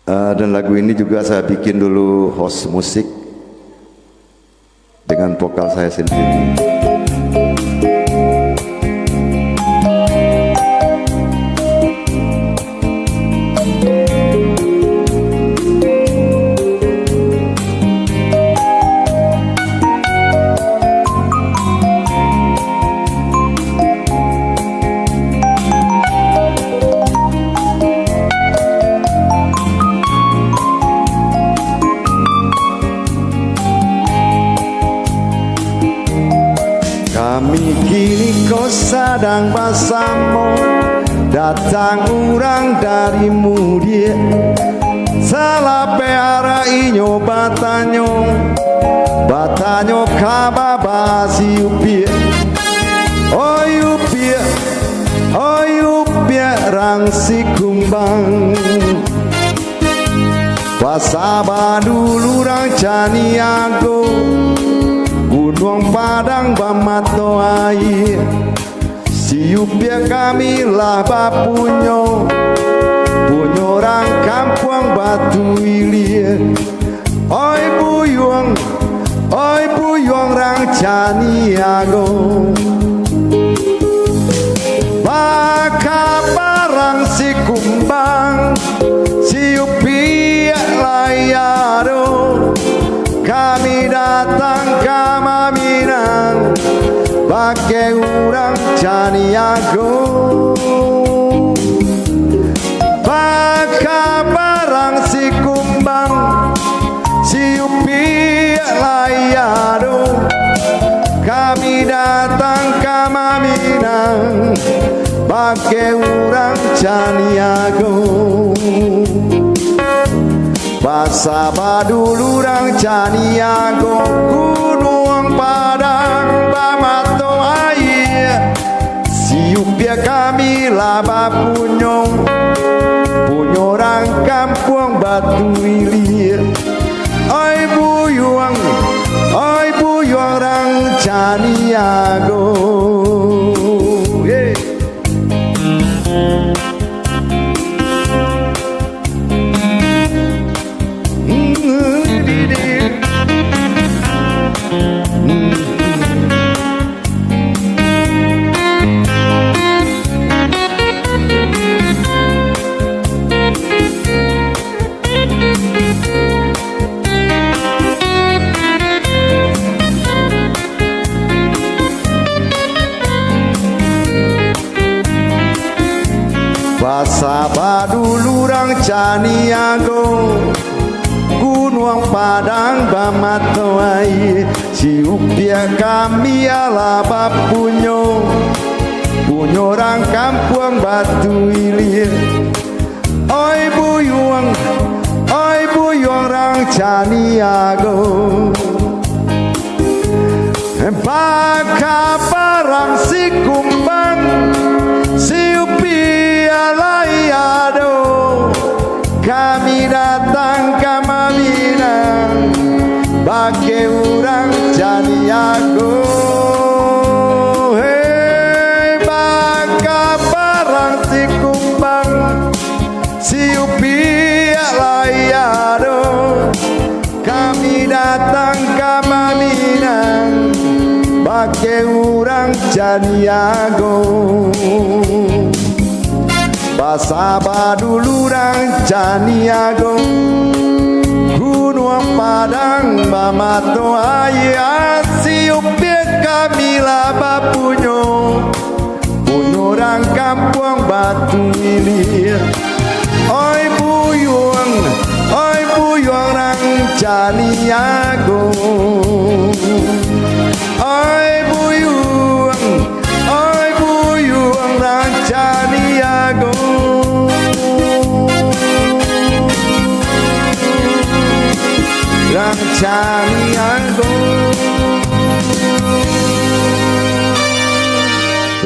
Dan lagu ini juga saya bikin dulu host musik dengan vokal saya sendiri. Kami kini kau sadang bersama, datang orang darimu dia. Salah peara inyo batanyo kabar basi upia. Oh upia rang si kumbang. Pasaba dulu rang caniago, Gunung Padang bamato air. Si upia kami lah bapunyo, punyo orang kampung Batu Ilir. Oi buyong rang caniago. Baka barang si kumbang, si upia layaro. Kami datang ke Minang pakai orang caniago. Baka barang si kumbang, si upia layado. Kami datang ke Minang pakai orang caniago. Pasaba dulu orang caniago, Gunung Padang bamato air. Si upia kami laba punyo orang kampung Batu Ilir. Oi buyong orang caniago. Pasaba dulu orang caniago, Gunung Padang bamato air. Si upia kami ala bapunyo orang kampung Batu Ilir. Oi buyong orang caniago. Baka barang si kumbang, si upia layado. Kami datang ke Minang pakai orang caniago. Hey, baka barang si kumbang, si upia layado. Kami datang ke Minang pakai orang caniago. Pasaba dulu orang caniago, Gunung Padang bamato air. Si upia kami laba punyo orang kampung Batu Ilir. Oi buyong orang caniago. Oi buyong orang caniago. Rang caniago.